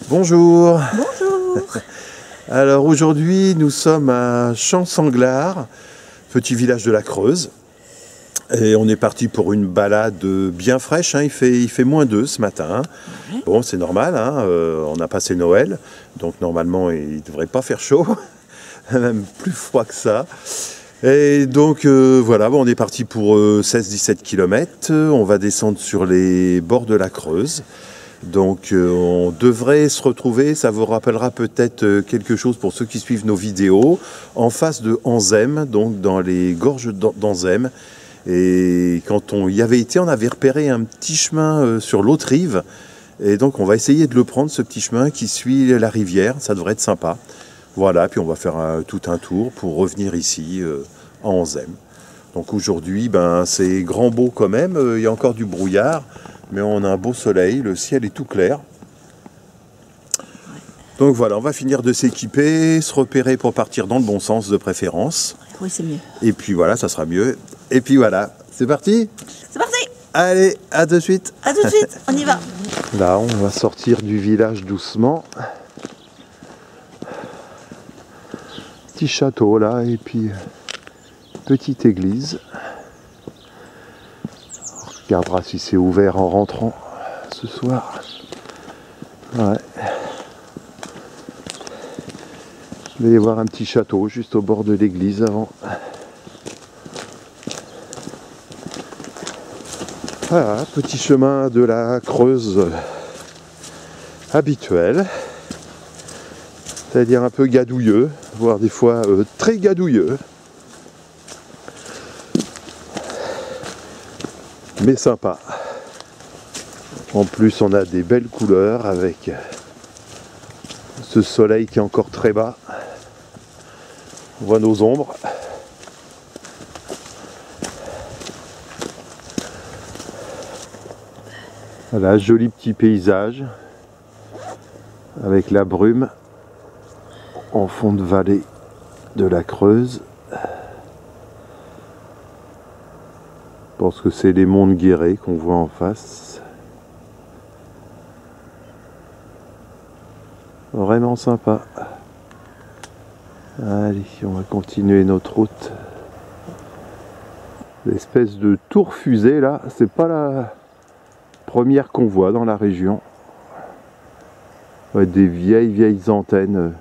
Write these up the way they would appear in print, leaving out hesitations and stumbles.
Bonjour. Bonjour. Alors aujourd'hui nous sommes à Champ-Sanglard, petit village de la Creuse. Et on est parti pour une balade bien fraîche, hein. Il fait -2 ce matin. Ouais. Bon, c'est normal, hein. On a passé Noël, donc normalement il ne devrait pas faire chaud, même plus froid que ça. Et donc voilà, bon, on est parti pour 16-17 km. On va descendre sur les bords de la Creuse. Donc on devrait se retrouver, ça vous rappellera peut-être quelque chose pour ceux qui suivent nos vidéos, en face de Anzem, donc dans les gorges d'Anzem. Et quand on y avait été, on avait repéré un petit chemin sur l'autre rive. Et donc on va essayer de le prendre, ce petit chemin qui suit la rivière, ça devrait être sympa. Voilà, puis on va faire tout un tour pour revenir ici à Anzem. Donc aujourd'hui, c'est grand beau quand même, il y a encore du brouillard. Mais on a un beau soleil, le ciel est tout clair. Donc voilà, on va finir de s'équiper, se repérer pour partir dans le bon sens de préférence. Oui, c'est mieux. Et puis voilà, ça sera mieux. Et puis voilà, c'est parti? C'est parti. Allez, à de suite. À tout de suite, on y va. Là, on va sortir du village doucement. Petit château là, et puis petite église. On regardera si c'est ouvert en rentrant ce soir. Ouais. Il va y avoir un petit château juste au bord de l'église avant. Voilà, petit chemin de la Creuse habituel. C'est-à-dire un peu gadouilleux, voire des fois très gadouilleux. Mais sympa. En plus, on a des belles couleurs avec ce soleil qui est encore très bas. On voit nos ombres. Voilà, joli petit paysage avec la brume en fond de vallée de la Creuse. Je pense que c'est les monts de Guéret qu'on voit en face. Vraiment sympa. Allez, on va continuer notre route. L'espèce de tour fusée là, c'est pas la première qu'on voit dans la région. Ouais, des vieilles antennes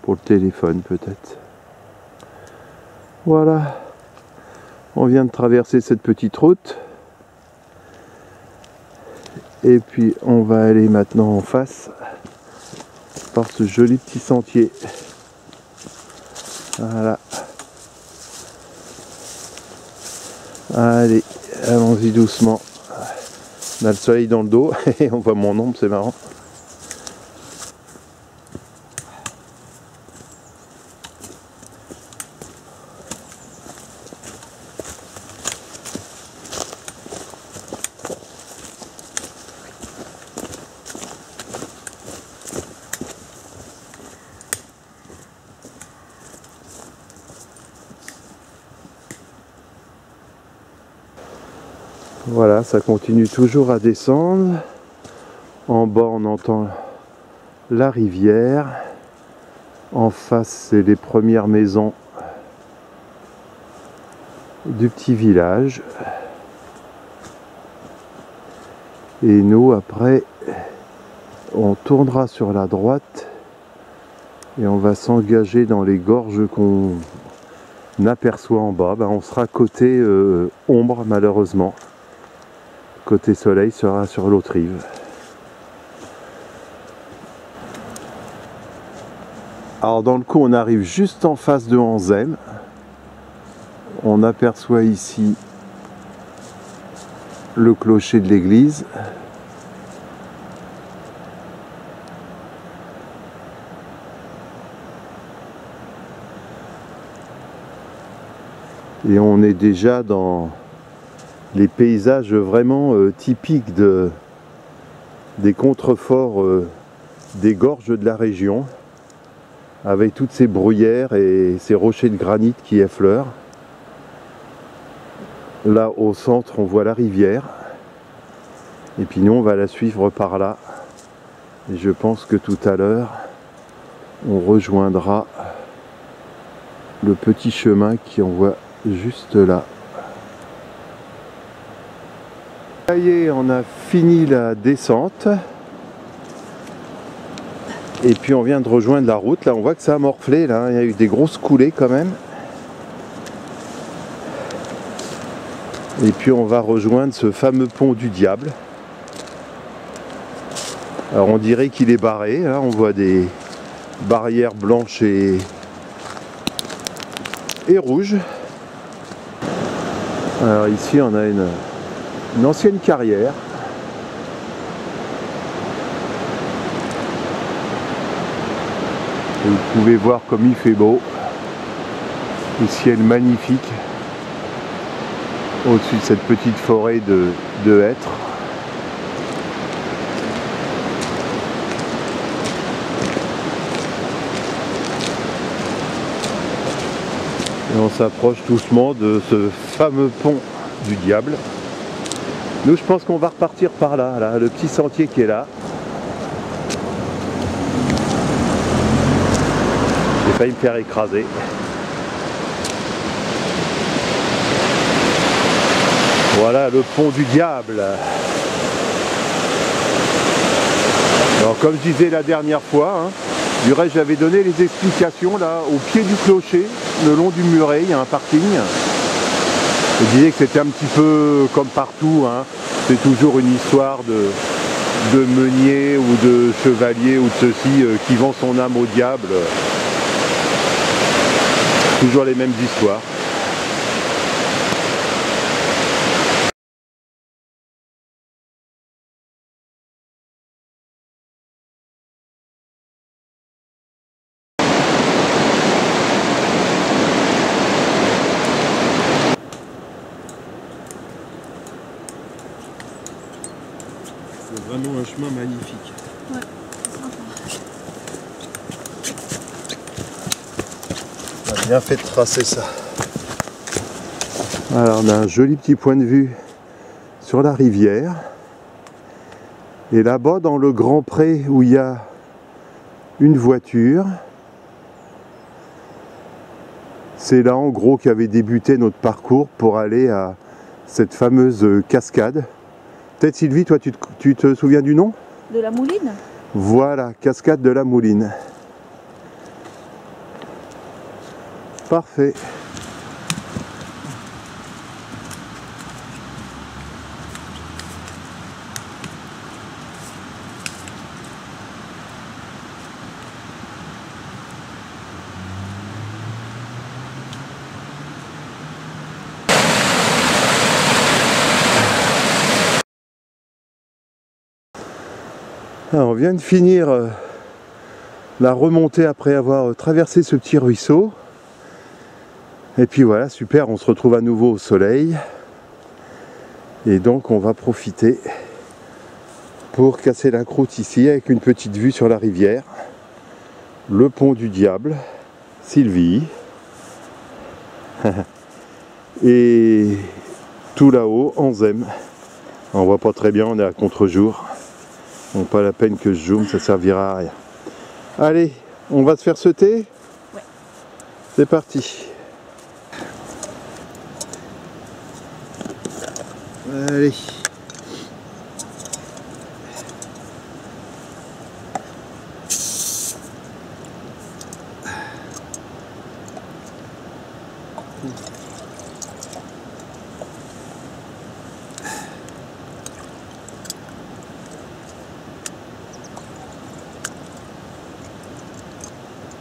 pour le téléphone peut-être. Voilà. On vient de traverser cette petite route. Et puis on va aller maintenant en face par ce joli petit sentier. Voilà. Allez, allons-y doucement. On a le soleil dans le dos et on voit mon ombre, c'est marrant. Voilà, ça continue toujours à descendre. En bas, on entend la rivière. En face, c'est les premières maisons du petit village. Et nous, après, on tournera sur la droite et on va s'engager dans les gorges qu'on aperçoit en bas. On sera côté ombre, malheureusement. Côté soleil sera sur l'autre rive. Alors dans le coup, on arrive juste en face de Anzem. On aperçoit ici le clocher de l'église. Et on est déjà dans les paysages vraiment typiques des contreforts des gorges de la région, avec toutes ces bruyères et ces rochers de granit qui effleurent. Là au centre, on voit la rivière, et puis nous on va la suivre par là Et je pense que tout à l'heure, on rejoindra le petit chemin qui envoie juste là. Ça y est, on a fini la descente. Et puis on vient de rejoindre la route. Là, on voit que ça a morflé. Là, il y a eu des grosses coulées quand même. Et puis on va rejoindre ce fameux pont du Diable. Alors on dirait qu'il est barré. Là, on voit des barrières blanches et rouges. Alors ici, on a une ancienne carrière. Et vous pouvez voir comme il fait beau. Le ciel magnifique. Au-dessus de cette petite forêt de hêtres. Et on s'approche doucement de ce fameux pont du Diable. Nous, je pense qu'on va repartir par là, là, le petit sentier qui est là. J'ai failli me faire écraser. Voilà le pont du Diable. Alors comme je disais la dernière fois, hein, du reste j'avais donné les explications là au pied du clocher, le long du muret, il y a un parking. Je disais que c'était un petit peu comme partout, hein. C'est toujours une histoire de meunier ou de chevalier ou de ceci qui vend son âme au diable. Toujours les mêmes histoires. C'est vraiment un chemin magnifique. Ouais. On a bien fait de tracer ça. Alors on a un joli petit point de vue sur la rivière. Et là-bas dans le grand pré où il y a une voiture, c'est là en gros qu'avait débuté notre parcours pour aller à cette fameuse cascade. Peut-être Sylvie, toi tu te souviens du nom? De la Mouline? Voilà, cascade de la Mouline. Parfait. Alors, on vient de finir la remontée après avoir traversé ce petit ruisseau. Et puis voilà, super, on se retrouve à nouveau au soleil. Et donc on va profiter pour casser la croûte ici avec une petite vue sur la rivière. Le pont du Diable, Sylvie. Et tout là-haut, Anzem. On voit pas très bien, on est à contre-jour. Bon, pas la peine que je zoome, ça servira à rien. Allez, on va se faire sauter? Ouais. C'est parti. Allez.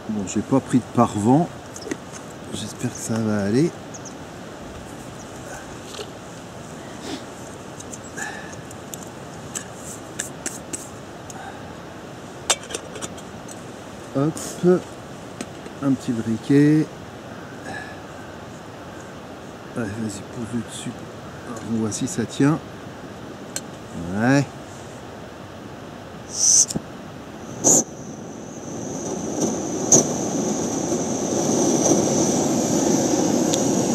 Bon, j'ai pas pris de pare-vent. J'espère que ça va aller. Hop, un petit briquet. Allez, vas-y, pose-le dessus. Alors, on voit si ça tient. Ouais.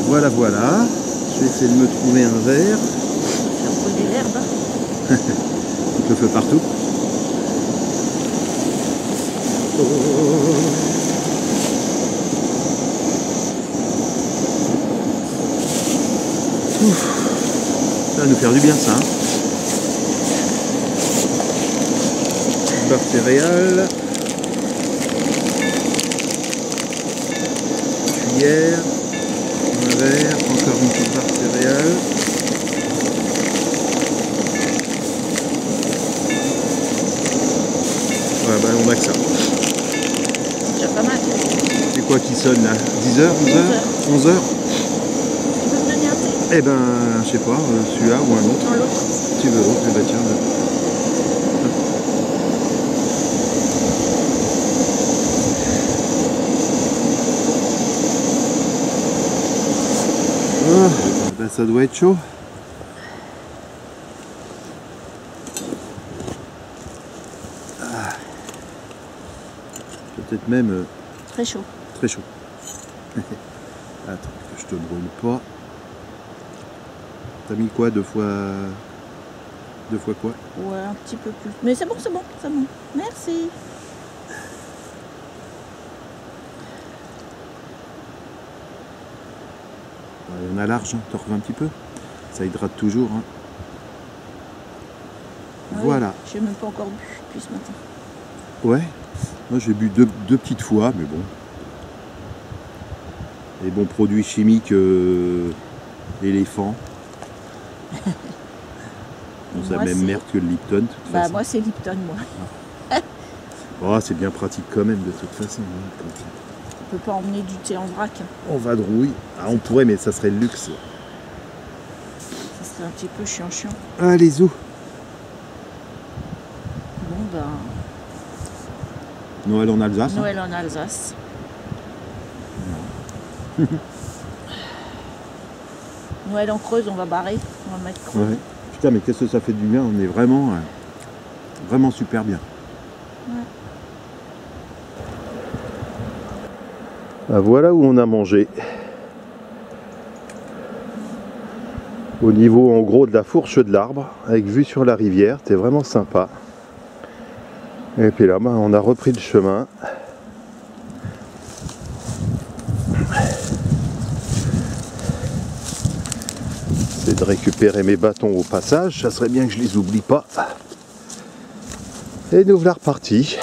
Voilà, voilà. Je vais essayer de me trouver un verre. Ça prend des herbes. Le feu partout. Ça va nous faire du bien ça. Hein. Barre céréales. Cuillère. Un verre. Encore une petite barre céréales. Ouais, bah on a que ça. C'est déjà pas mal. C'est quoi qui sonne là? 10h, 11h, 11h? Tu peux me donner un thé? Eh ben, je sais pas, celui-là ou un autre. Non, l'autre. Si tu veux l'autre, eh ben tiens. Ah, ben ça doit être chaud. Ah. Peut-être même Très chaud. très chaud. Attends, que je te brûle pas. T'as mis quoi? Deux fois quoi? Ouais, un petit peu plus. Mais c'est bon, c'est bon, c'est bon. Merci. Il y en a large, hein. T'en refais un petit peu. Ça hydrate toujours. Hein. Ah Voilà. oui, j'ai même pas encore bu depuis ce matin. Ouais. Moi j'ai bu deux petites fois, mais bon. Les bons produits chimiques éléphants. C'est la Moi, même c'est- merde que le Lipton, de toute Bah façon. moi c'est Lipton, moi. Oh, c'est bien pratique quand même, de toute façon. Hein. On peut pas emmener du thé en vrac. Hein. On va de rouille. Ah, on pourrait, mais ça serait le luxe. Ça serait un petit peu chiant. Allez, zou. Bon ben, Noël en Alsace. Hein. Noël en Alsace. Noël en Creuse, on va barrer. On va mettre Creuse. Ouais. Putain, mais qu'est-ce que ça fait du bien. On est vraiment, vraiment super bien. Ouais. Ah, voilà où on a mangé. Au niveau en gros de la fourche de l'arbre, avec vue sur la rivière, c'était vraiment sympa. Et puis là, on a repris le chemin. C'est de récupérer mes bâtons au passage, ça serait bien que je les oublie pas. Et nous voilà repartis.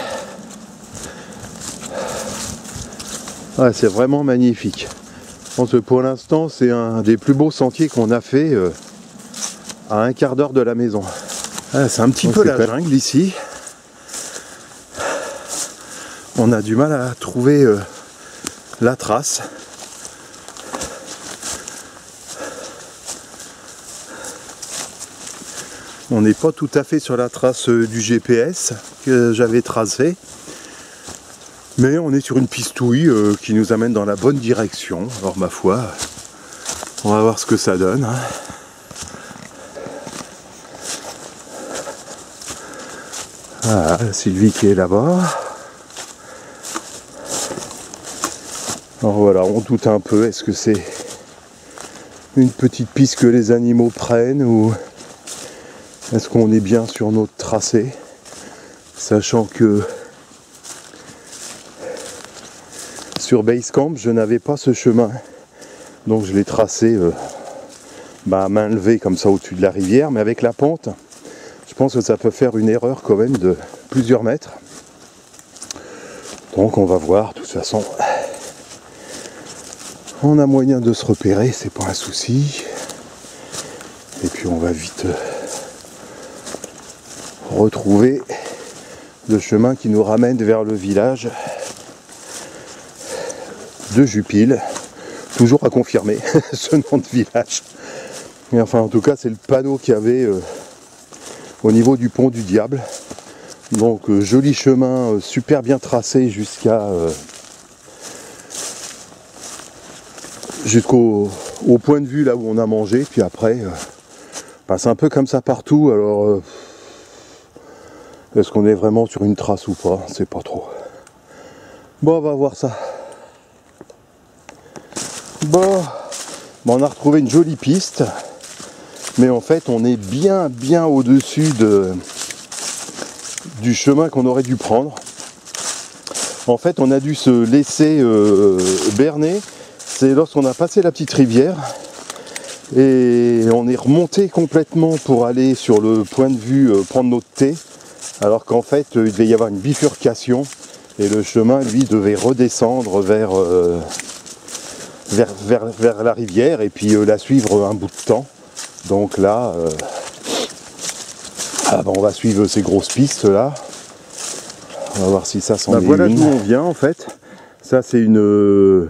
Ouais, c'est vraiment magnifique. Je pense que pour l'instant, c'est un des plus beaux sentiers qu'on a fait à un quart d'heure de la maison. Ah, c'est un petit peu la jungle ici. On a du mal à trouver la trace. On n'est pas tout à fait sur la trace du GPS que j'avais tracé. Mais on est sur une pistouille qui nous amène dans la bonne direction. Alors ma foi, on va voir ce que ça donne. Hein. Ah, Sylvie qui est là-bas. Alors voilà, on doute un peu. Est-ce que c'est une petite piste que les animaux prennent ou est-ce qu'on est bien sur notre tracé? Sachant que sur Basecamp, je n'avais pas ce chemin. Donc je l'ai tracé à main levée comme ça au-dessus de la rivière. Mais avec la pente, je pense que ça peut faire une erreur quand même de plusieurs mètres. Donc on va voir, de toute façon. On a moyen de se repérer, c'est pas un souci. Et puis on va vite retrouver le chemin qui nous ramène vers le village de Jupille. Toujours à confirmer ce nom de village. Mais enfin en tout cas c'est le panneau qu'il y avait au niveau du pont du Diable. Donc joli chemin super bien tracé jusqu'au point de vue là où on a mangé. Puis après c'est un peu comme ça partout. Alors est-ce qu'on est vraiment sur une trace ou pas? C'est pas trop. Bon, on va voir ça. Bon, on a retrouvé une jolie piste. Mais en fait, on est bien au-dessus du chemin qu'on aurait dû prendre. En fait, on a dû se laisser berner. C'est lorsqu'on a passé la petite rivière et on est remonté complètement pour aller sur le point de vue prendre notre thé, alors qu'en fait, il devait y avoir une bifurcation et le chemin, lui, devait redescendre vers la rivière et puis la suivre un bout de temps. Donc là, on va suivre ces grosses pistes là. On va voir si ça s'en est voilà une. D'où on vient en fait. Ça c'est une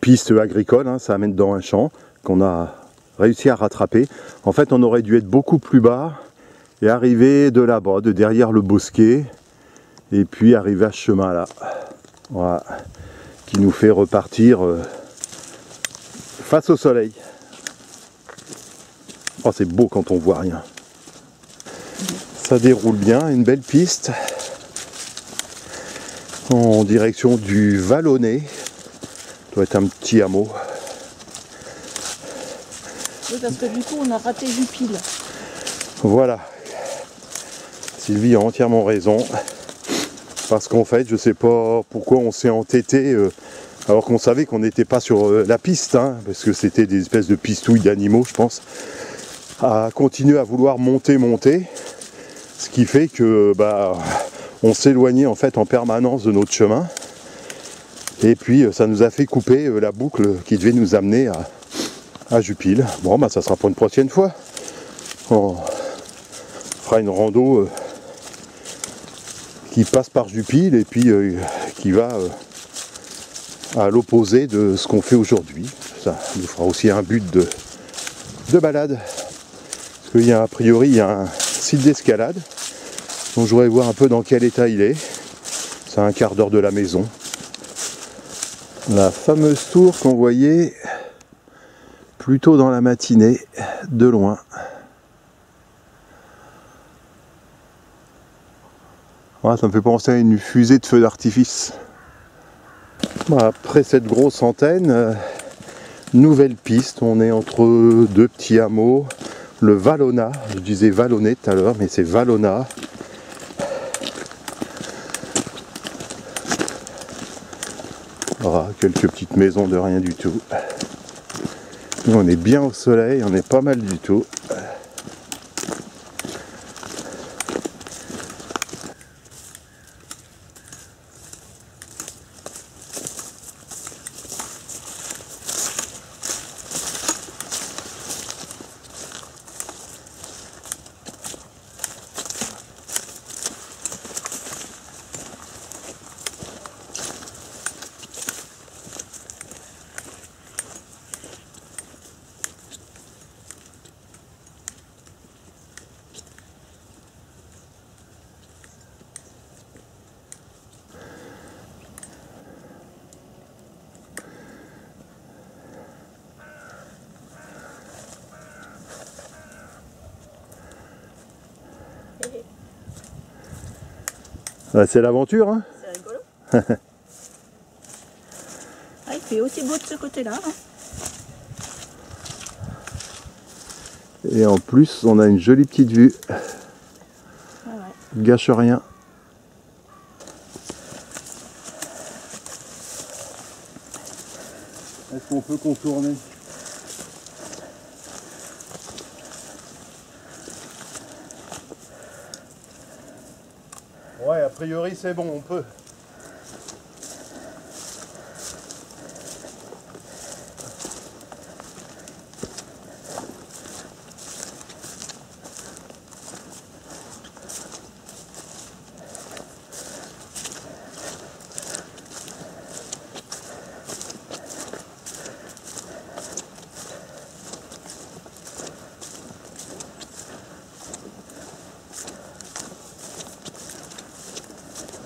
piste agricole, hein, ça amène dans un champ qu'on a réussi à rattraper. En fait on aurait dû être beaucoup plus bas et arriver de là-bas, de derrière le bosquet, et puis arriver à ce chemin là. Voilà. Qui nous fait repartir face au soleil. Oh, c'est beau quand on voit rien. Ça déroule bien, une belle piste en direction du Vallonnet. Ça doit être un petit hameau. Oui, parce que du coup on a raté Jupille. Voilà. Sylvie a entièrement raison. Parce qu'en fait, je sais pas pourquoi on s'est entêté alors qu'on savait qu'on n'était pas sur la piste, hein, parce que c'était des espèces de pistouilles d'animaux, je pense, à continuer à vouloir monter, ce qui fait que on s'éloignait en fait en permanence de notre chemin, et puis ça nous a fait couper la boucle qui devait nous amener à Jupille. Bon, ça sera pour une prochaine fois. On fera une rando qui passe par Jupille et puis qui va à l'opposé de ce qu'on fait aujourd'hui. Ça nous fera aussi un but de balade. Parce qu'il y a a priori il y a un site d'escalade. Donc je voudrais voir un peu dans quel état il est. C'est à un quart d'heure de la maison. La fameuse tour qu'on voyait plus tôt dans la matinée, de loin. Voilà, ça me fait penser à une fusée de feux d'artifice. Après cette grosse antenne, nouvelle piste, on est entre deux petits hameaux, le Vallona, je disais Vallonnet tout à l'heure, mais c'est Vallona. Voilà, quelques petites maisons de rien du tout. Nous on est bien au soleil, on est pas mal du tout. C'est l'aventure, hein. C'est rigolo. Il fait aussi beau de ce côté-là. Hein. Et en plus, on a une jolie petite vue. Ah ouais. Gâche rien. Est-ce qu'on peut contourner ? Ouais, a priori c'est bon, on peut.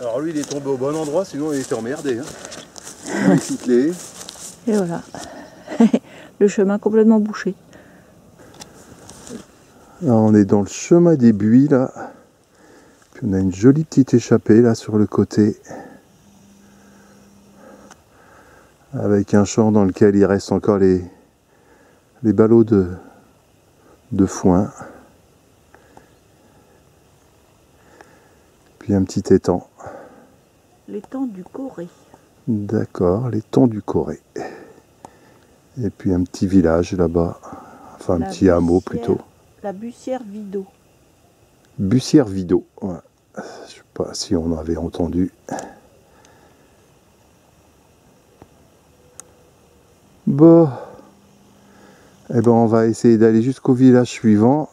Alors lui il est tombé au bon endroit, sinon il était emmerdé. Hein. Avec toutes les... Et voilà. Le chemin complètement bouché. Là, on est dans le chemin des buis là. Puis on a une jolie petite échappée là sur le côté. Avec un champ dans lequel il reste encore les ballots de foin. Puis un petit étang. L'étang du Corée. D'accord, l'étang du Corée. Et puis un petit village là-bas. Enfin, un petit hameau plutôt. La Bussière-Vidot. Bussière-Vidot. Ouais. Je sais pas si on avait entendu. Bon. Eh ben, on va essayer d'aller jusqu'au village suivant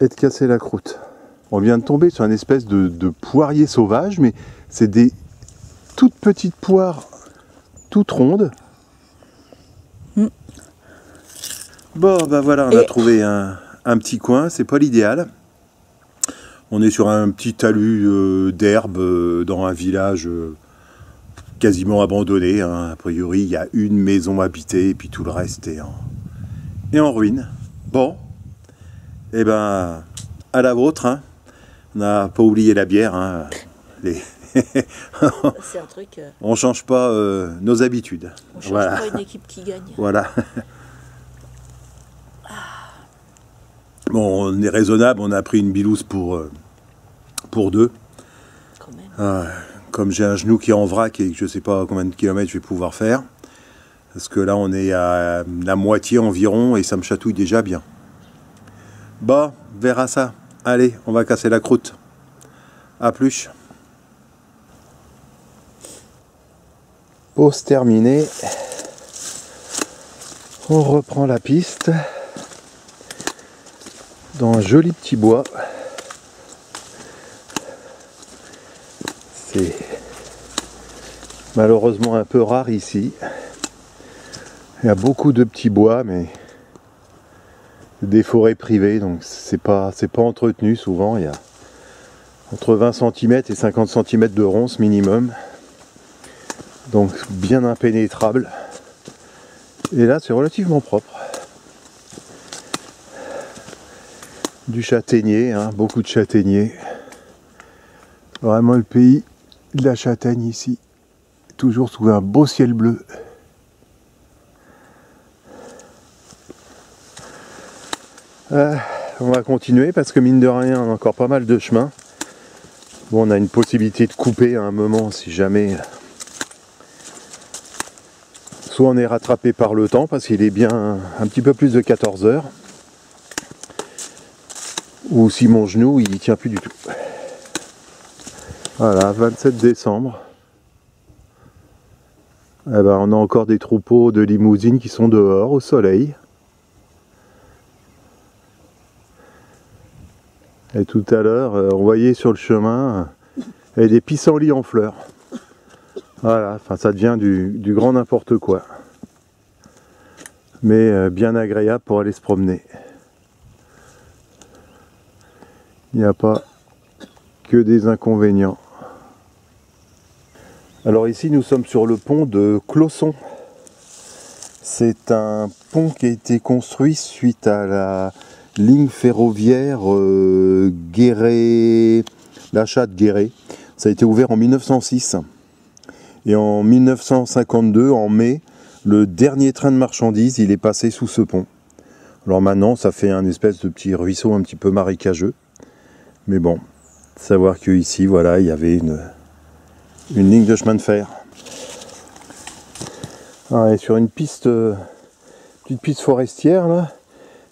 et de casser la croûte. On vient de tomber sur une espèce de poirier sauvage, mais c'est des toutes petites poires, toutes rondes. Bon, ben voilà, on a trouvé un petit coin, c'est pas l'idéal. On est sur un petit talus d'herbe dans un village quasiment abandonné. Hein. A priori, il y a une maison habitée et puis tout le reste est en ruine. Bon, et ben, à la vôtre. Hein. On n'a pas oublié la bière. Hein. C'est un truc. On change pas nos habitudes. On change pas une équipe qui gagne. Voilà. Bon, on est raisonnable, on a pris une bilouse pour deux. Quand même. Comme j'ai un genou qui est en vrac et que je ne sais pas combien de kilomètres je vais pouvoir faire. Parce que là, on est à la moitié environ et ça me chatouille déjà bien. Bon, verra ça. Allez, on va casser la croûte. À plus. Pause terminée. On reprend la piste. Dans un joli petit bois. C'est malheureusement un peu rare ici. Il y a beaucoup de petits bois, mais des forêts privées, donc c'est pas entretenu souvent. Il y a entre 20 cm et 50 cm de ronces minimum. Donc bien impénétrable. Et là c'est relativement propre. Du châtaignier, hein, beaucoup de châtaigniers. Vraiment le pays de la châtaigne ici. Toujours sous un beau ciel bleu. On va continuer parce que mine de rien on a encore pas mal de chemin. Bon, on a une possibilité de couper à un moment si jamais. Soit on est rattrapé par le temps parce qu'il est bien un petit peu plus de 14 heures. Ou si mon genou il tient plus du tout. Voilà, 27 décembre. Eh ben, on a encore des troupeaux de limousines qui sont dehors au soleil. Et tout à l'heure, on voyait sur le chemin des pissenlits en fleurs. Voilà, enfin ça devient du grand n'importe quoi. Mais bien agréable pour aller se promener. Il n'y a pas que des inconvénients. Alors ici nous sommes sur le pont de Clausson. C'est un pont qui a été construit suite à la ligne ferroviaire Guéret, l'achat de Guéret. Ça a été ouvert en 1906. Et en 1952, en mai, le dernier train de marchandises, il est passé sous ce pont. Alors maintenant, ça fait un espèce de petit ruisseau un petit peu marécageux. Mais bon, savoir que ici, voilà, il y avait une ligne de chemin de fer. Et sur une piste, petite piste forestière là.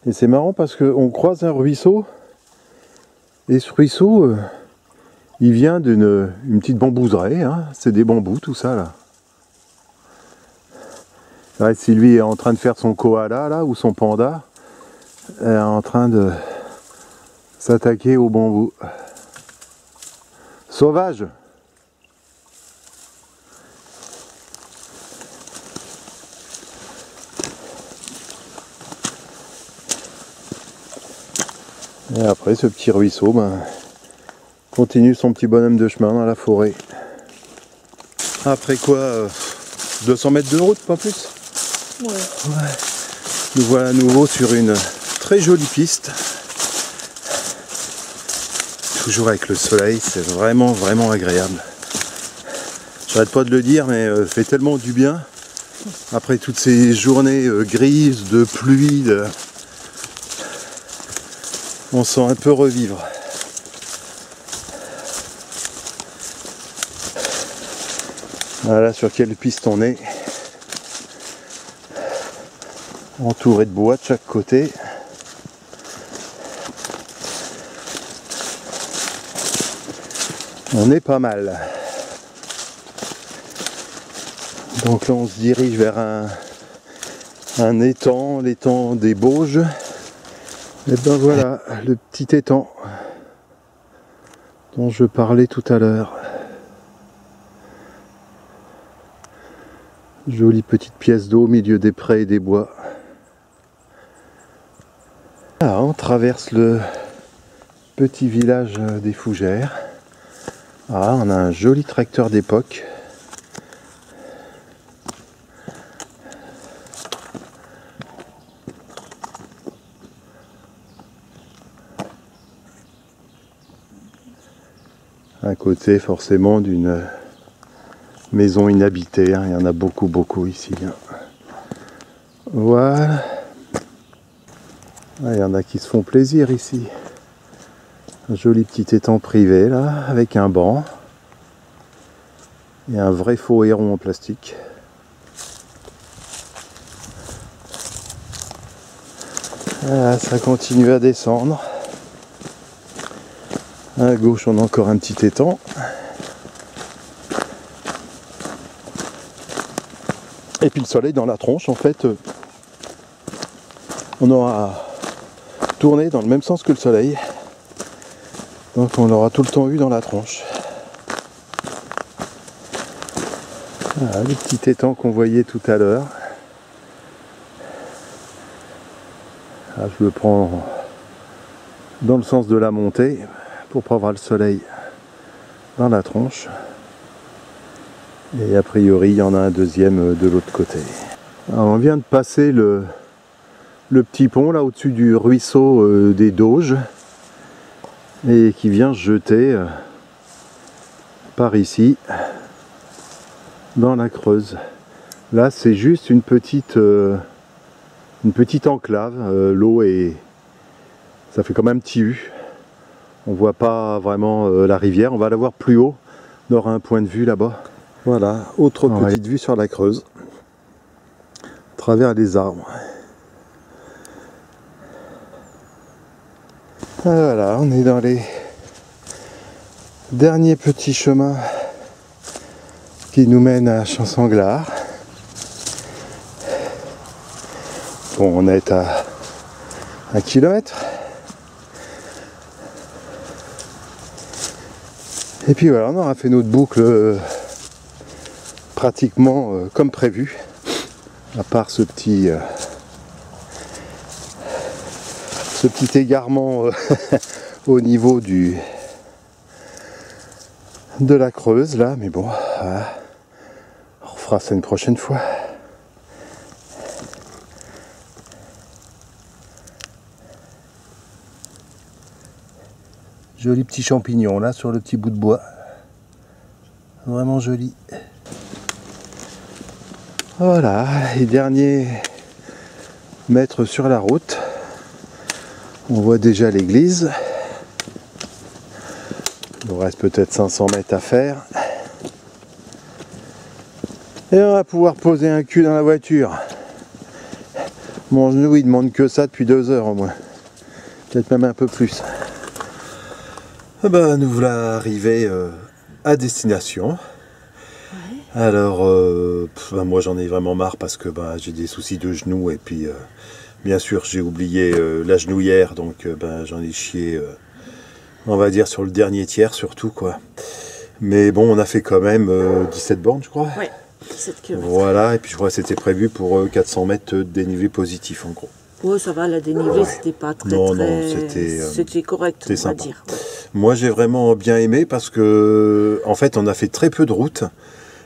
Et c'est marrant parce qu'on croise un ruisseau. Et ce ruisseau, il vient d'une petite bambouseraie. Hein. C'est des bambous tout ça là. Là, Sylvie est en train de faire son koala là, ou son panda. Elle est en train de s'attaquer au bambou. Sauvage! Et après ce petit ruisseau continue son petit bonhomme de chemin dans la forêt. Après quoi 200 mètres de route, pas plus. Ouais. Nous voilà à nouveau sur une très jolie piste. Toujours avec le soleil, c'est vraiment agréable. J'arrête pas de le dire, mais ça fait tellement du bien. Après toutes ces journées grises, de pluie, on sent un peu revivre. Voilà sur quelle piste on est. Entouré de bois de chaque côté. On est pas mal. Donc là on se dirige vers un étang, l'étang des Bauges. Et ben voilà, le petit étang dont je parlais tout à l'heure. Jolie petite pièce d'eau au milieu des prés et des bois. Là, on traverse le petit village des Fougères. Ah, on a un joli tracteur d'époque. À côté forcément d'une maison inhabitée, hein. Il y en a beaucoup ici. Hein. Voilà. Ah, il y en a qui se font plaisir ici. Un joli petit étang privé là, avec un banc. Et un vrai faux héron en plastique. Voilà, ça continue à descendre. À gauche, on a encore un petit étang. Et puis le soleil dans la tronche, en fait, on aura tourné dans le même sens que le soleil. Donc on l'aura tout le temps eu dans la tronche. Voilà, le petit étang qu'on voyait tout à l'heure. Je le prends dans le sens de la montée pour pas avoir le soleil dans la tronche. Et a priori, il y en a un deuxième de l'autre côté. Alors, on vient de passer le petit pont là au-dessus du ruisseau des Dauges et qui vient se jeter par ici dans la Creuse. Là, c'est juste une petite enclave. L'eau est... ça fait comme un petit U. On voit pas vraiment la rivière. On va la voir plus haut. On aura un point de vue là-bas. Voilà, autre petite vue sur la Creuse. À travers les arbres. Voilà, on est dans les derniers petits chemins qui nous mènent à Champsanglard. Bon, on est à 1 kilomètre. Et puis voilà, on aura fait notre boucle pratiquement comme prévu, à part ce petit égarement au niveau de la Creuse là, mais bon, voilà. On refera ça une prochaine fois. Joli petit champignon là sur le petit bout de bois. Vraiment joli. Voilà, les derniers mètres sur la route. On voit déjà l'église. Il nous reste peut-être 500 mètres à faire. Et on va pouvoir poser un cul dans la voiture. Mon genou il demande que ça depuis 2 heures au moins. Peut-être même un peu plus. Eh ben, nous voilà arrivés à destination. Ouais. Alors, moi j'en ai vraiment marre parce que j'ai des soucis de genoux et puis bien sûr j'ai oublié la genouillère, donc j'en ai chié, on va dire sur le dernier tiers surtout quoi. Mais bon, on a fait quand même 17 bornes je crois. Ouais, 17 km. Voilà, et puis je crois que c'était prévu pour 400 mètres de dénivelé positif en gros. Ouais, ça va, la dénivelée, c'était pas très... Non, c'était correct, c'était on va sympa. dire. Moi, j'ai vraiment bien aimé parce que, en fait, on a fait très peu de routes.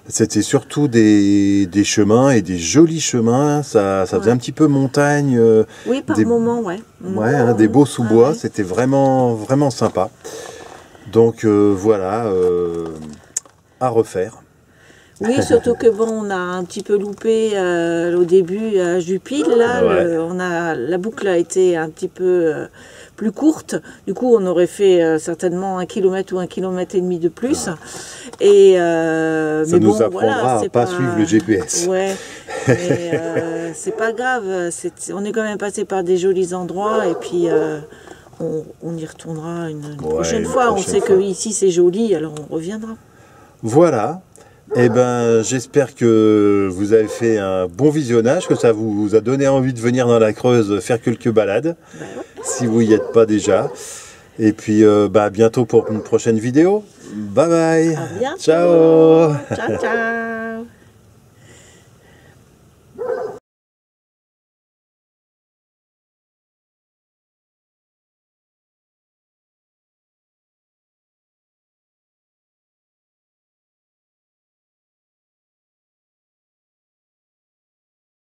C'était surtout des chemins et des jolis chemins. Ça faisait un petit peu montagne. Oui, par moments, ouais. Ouais, hein, des beaux sous-bois. Ouais. C'était vraiment, vraiment sympa. Donc, voilà, à refaire. Oui, surtout que bon, on a un petit peu loupé au début à Jupille, là, Ouais. la boucle a été un petit peu plus courte. Du coup, on aurait fait certainement 1 kilomètre ou 1,5 kilomètre de plus. Et Ça mais nous bon, apprendra voilà, à c'est pas suivre le GPS. Ouais, mais c'est pas grave. On est quand même passé par des jolis endroits et puis on y retournera une prochaine fois. On sait que ici c'est joli, alors on reviendra. Voilà. Eh ben, j'espère que vous avez fait un bon visionnage, que ça vous a donné envie de venir dans la Creuse faire quelques balades, si vous n'y êtes pas déjà. Et puis, à bientôt pour une prochaine vidéo. Bye bye. À bientôt. Ciao. Ciao, ciao.